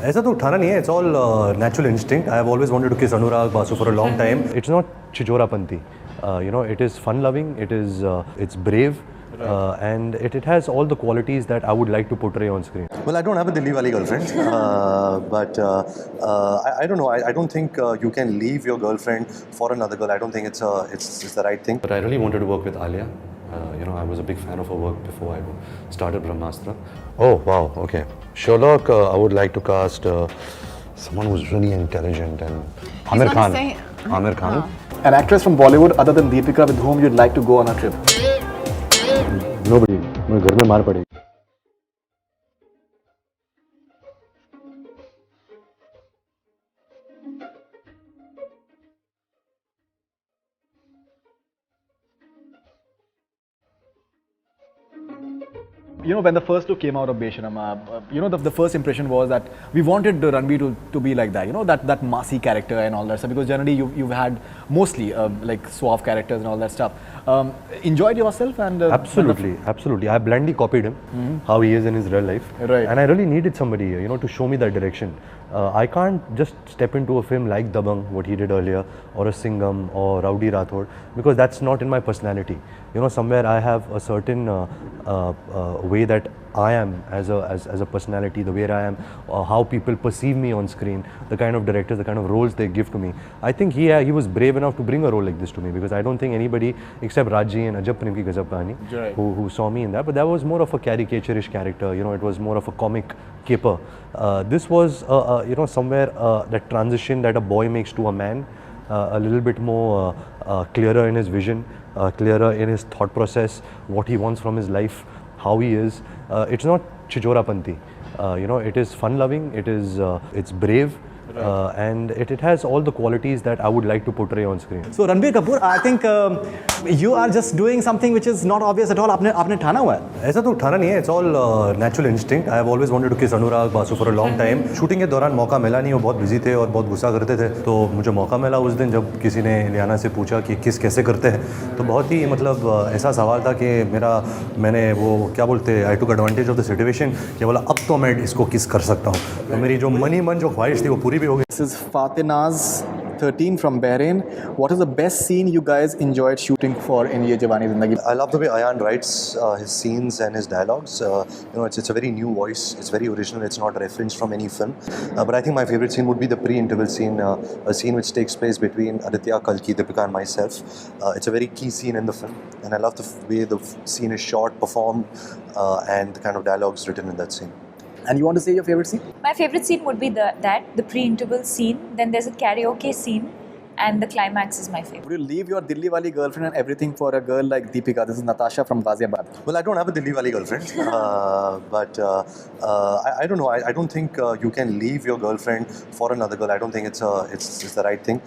ऐसा तो उठाना नहीं है. It's all natural instinct. I have always wanted to kiss Anurag Basu for a long time. It's not chijorapanti. It is fun-loving. It's brave. And it has all the qualities that I would like to portray on screen. Well, I don't have a Delhi wali girlfriend, but I don't know. I don't think you can leave your girlfriend for another girl. I don't think it's the right thing. But I really wanted to work with Alia. I was a big fan of her work before I started Brahmastra. Oh wow, okay. Sherlock, I would like to cast someone who's really intelligent and Amir Khan. Amir Khan. An actress from Bollywood other than Deepika with whom you'd like to go on a trip? Nobody. मेरे घर में मार पड़ेगी. When the first look came out of Besharam, the first impression was that we wanted Ranbir to be like that, that massy character and all that stuff, because generally you've had mostly like suave characters and all that stuff. Enjoyed yourself and absolutely. I blindly copied him, how he is in his real life, right. And I really needed somebody, to show me that direction. I can't just step into a film like Dabang, what he did earlier, or a Singham or Rowdy Rathod, because that's not in my personality. Somewhere I have a certain way that I am as a personality, the way I am, how people perceive me on screen, the kind of directors, the kind of roles they give to me. I think he was brave enough to bring a role like this to me, because I don't think anybody except Raji and Ajab Prem Ki Gazab Kahani right. who saw me in that, but that was more of a caricaturish character. It was more of a comic caper. This was somewhere that transition that a boy makes to a man, a little bit more clearer in his vision, clearer in his thought process, what he wants from his life, how he is. It's not chijorapanti. It is fun-loving. It's brave. And it has all the qualities that I would like to portray on screen. So Ranbir Kapoor, I think you are just doing something which is not obvious at all. आपने ठाना हुआ है. ऐसा तो उठाना नहीं है. It's all natural instinct. I have always wanted to kiss Anurag Basu for a long time. Shooting के दौरान मौका मिला नहीं, वो बहुत बिजी थे और बहुत गुस्सा करते थे. तो मुझे मौका मिला उस दिन जब किसी ने इलियाना से पूछा कि किस कैसे करते हैं. तो बहुत ही ऐसा सवाल था कि मैंने वो क्या बोलते, I took advantage of the situation कि बोला अब तो मैं इसको किस कर सकता हूँ. तो मेरी जो मन जो ख्वाहिश थी वो पूरी भी हो गई. This is Fateh Naz, 13 from Bahrain. What is the best scene you guys enjoyed shooting for in Ye Jawani Zindagi? I love the way Ayan writes his scenes and his dialogues. It's a very new voice. It's very original. It's not referenced from any film. But I think my favorite scene would be the pre-interval scene, a scene which takes place between Aditya, Kalki, Deepika and myself. It's a very key scene in the film. And I love the way the scene is shot, performed, and the kind of dialogues written in that scene. And you want to say your favorite scene? My favorite scene would be the pre-interval scene. Then there's a karaoke scene, and the climax is my favorite. Would you leave your Delhi wali girlfriend and everything for a girl like Deepika? This is Natasha from Ghaziabad. Well, I don't have a Delhi wali girlfriend, but I don't know. I don't think you can leave your girlfriend for another girl. I don't think it's the right thing.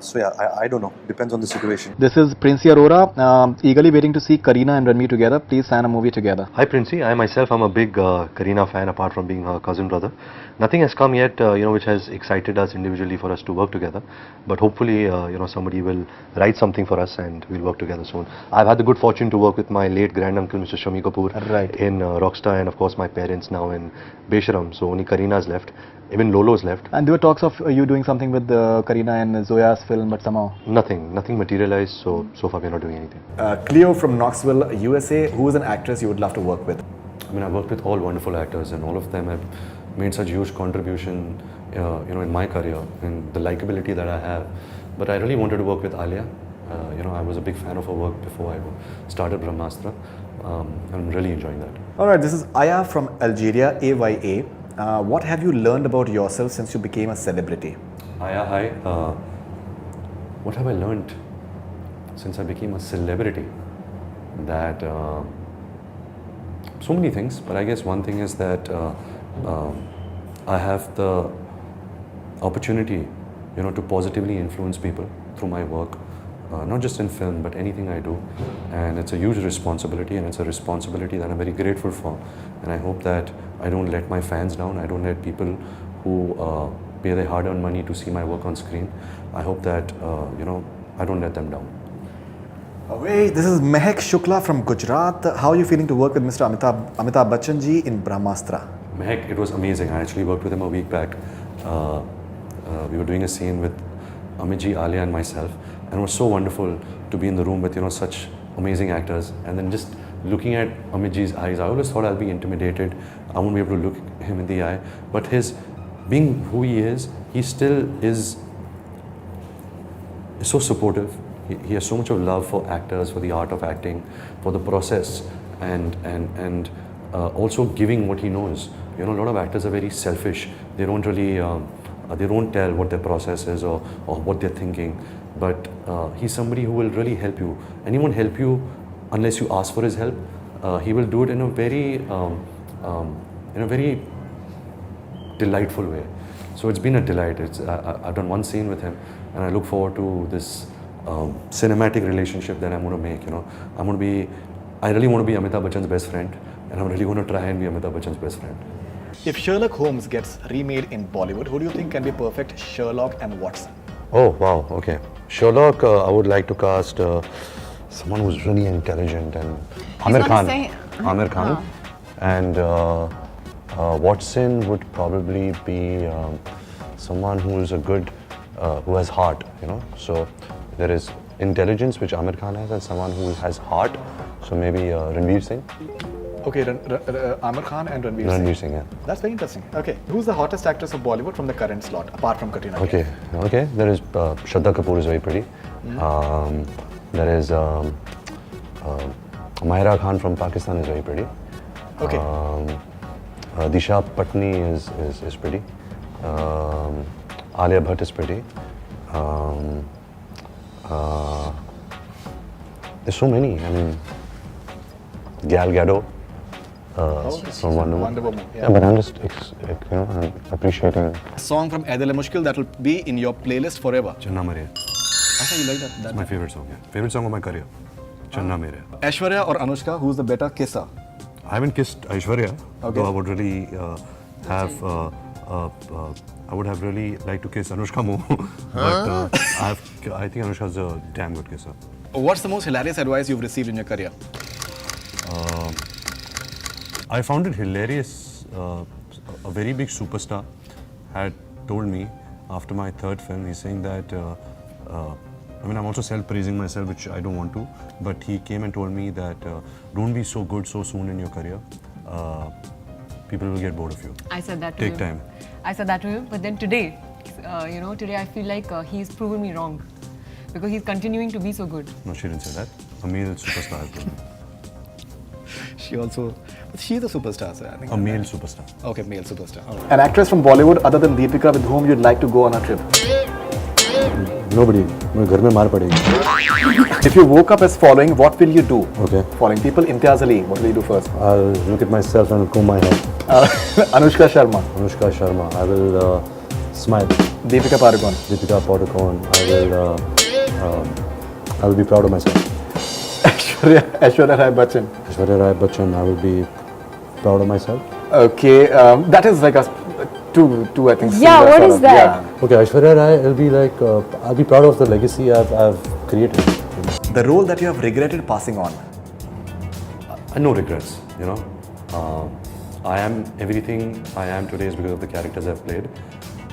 So yeah, I don't know. Depends on the situation. This is Princey Arora, eagerly waiting to see Kareena and Ranbir together. Please sign a movie together. Hi Princey, I myself am a big Kareena fan, apart from being her cousin brother. Nothing has come yet, which has excited us individually for us to work together. But hopefully, somebody will write something for us and we'll work together soon. I've had the good fortune to work with my late granduncle, Mr. Shami Kapoor, right, in Rockstar, and of course my parents now in Besharam. So only Kareena's left. Even Lolo's left. And there were talks of you doing something with Kareena and Zoya's film, but somehow nothing materialized. So far we're not doing anything. Cleo from Knoxville, USA. Who is an actress you would love to work with? I mean, I've worked with all wonderful actors, and all of them have made such huge contribution, in my career and the likability that I have. But I really wanted to work with Alia. I was a big fan of her work before I started Brahmastra. I'm really enjoying that. All right, this is Aya from Algeria, AYA. What have you learned about yourself since you became a celebrity? Aya, hi. What have I learned since I became a celebrity? That so many things, but I guess one thing is that I have the opportunity, to positively influence people through my work, not just in film, but anything I do. And it's a huge responsibility, and it's a responsibility that I'm very grateful for. And I hope that I don't let my fans down. I don't let people who pay their hard-earned money to see my work on screen. I hope that, I don't let them down. Wait, this is Mehak Shukla from Gujarat. How are you feeling to work with Mr. Amitabh Bachchan ji in Brahmastra? Mehak, it was amazing. I actually worked with him a week back. We were doing a scene with Amit ji, Alia and myself, and it was so wonderful to be in the room with such amazing actors. And then just looking at Amit ji's eyes, I always thought I'll be intimidated. I won't be able to look him in the eye. But his being who he is, he still is so supportive. He has so much of love for actors, for the art of acting, for the process, and also giving what he knows. A lot of actors are very selfish. They don't really, they don't tell what their process is or what they're thinking. But he's somebody who will really help you, and he won't help you unless you ask for his help. He will do it in a very delightful way. So it's been a delight. I've done one scene with him, and I look forward to this cinematic relationship that I'm going to make. I really want to be Amitabh Bachchan's best friend, and I'm really going to try and be Amitabh Bachchan's best friend. If Sherlock Holmes gets remade in Bollywood, who do you think can be perfect Sherlock and Watson? Oh wow, okay. Sherlock, I would like to cast someone who's really intelligent and Amir not Khan. saying- Amir Khan. And Watson would probably be someone who is who has heart, So there is intelligence, which Amir Khan has, and someone who has heart. So maybe Ranveer Singh. Okay, Amir Khan and Ranveer Singh. Ranveer Singh, yeah. That's very interesting. Okay, who's the hottest actress of Bollywood from the current slot, apart from Katrina Kaif? Okay. There is Shraddha Kapoor is very pretty. There is Mahira Khan from Pakistan is very pretty. Okay. Disha Patni is pretty. Alia Bhatt is pretty. There's so many. I mean, Gal Gadot from Wonder Woman. Wonder Woman, yeah. But I'm just I'm appreciating A song from Aidil Mushkil that will be in your playlist forever. Channa Mere. I think you like that. That's my favorite song. Yeah. Favorite song of my career. Channa Mere. Aishwarya or Anushka, who's the better kisser? I haven't kissed Aishwarya, Okay. though I would really have. I would have really liked to kiss Anushka more, but I think Anushka's a damn good kisser. What's the most hilarious advice you've received in your career? I found it hilarious. A very big superstar had told me after my third film, he's saying that. I'm also self-praising myself, which I don't want to. But he came and told me that don't be so good so soon in your career. People will get bored of you. I said that to him. Take time. I said that to him, but then today, today I feel like he's proven me wrong because he's continuing to be so good. No, she didn't say that. A male superstar has told me. She's a superstar, sir. I think. A male superstar. Okay, male superstar. An actress from Bollywood other than Deepika with whom you'd like to go on a trip? Nobody. मेरे घर में मार पड़ेगी. If you woke up as following, what will you do? Okay. Following people, Imtiaz Ali, what will you do first? I'll look at myself and comb my hair. Anushka Sharma, Anushka Sharma. I will smile. Deepika Padukone, Deepika Padukone. I will be proud of myself. Aishwarya Rai Bachchan. Aishwarya Rai Bachchan. I will be proud of myself. Okay, that is like a two I think. Yeah, similar what sort is of- that? yeah. Okay, Aishwarya Rai. I'll be like. I'll be proud of the legacy I've created. The role that you have regretted passing on. No regrets. I am everything I am today is because of the characters I've played,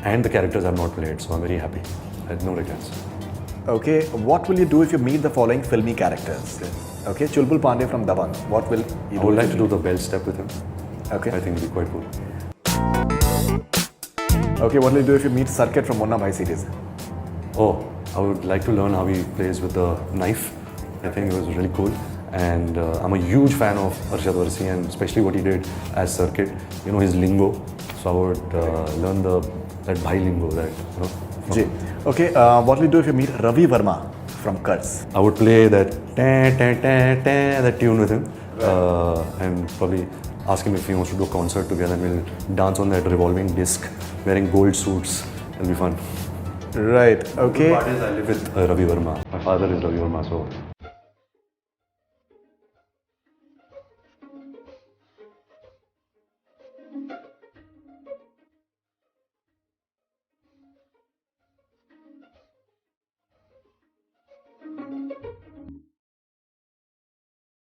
and the characters I've not played. So I'm very happy. I have no regrets. Okay, what will you do if you meet the following filmy characters? Okay, Chulbul Pandey from Dabang. What will you do? I would like if to you do the bell step with him. Okay. I think it'll be quite cool. Okay, what will you do if you meet Sarkit from Munna Bhai series? Oh, I would like to learn how he plays with the knife. I think it was really cool. And I'm a huge fan of Arshad Varsi and especially what he did as Circuit. His lingo. So I would learn that Bhai lingo from- Ji. Okay, what will you do if you meet Ravi Verma from Cuts? I would play that tune with him and probably ask him if he wants to do a concert together and we'll dance on that revolving disc wearing gold suits. It'll be fun. Right, okay. I live with Ravi Verma. My father is Ravi Verma, so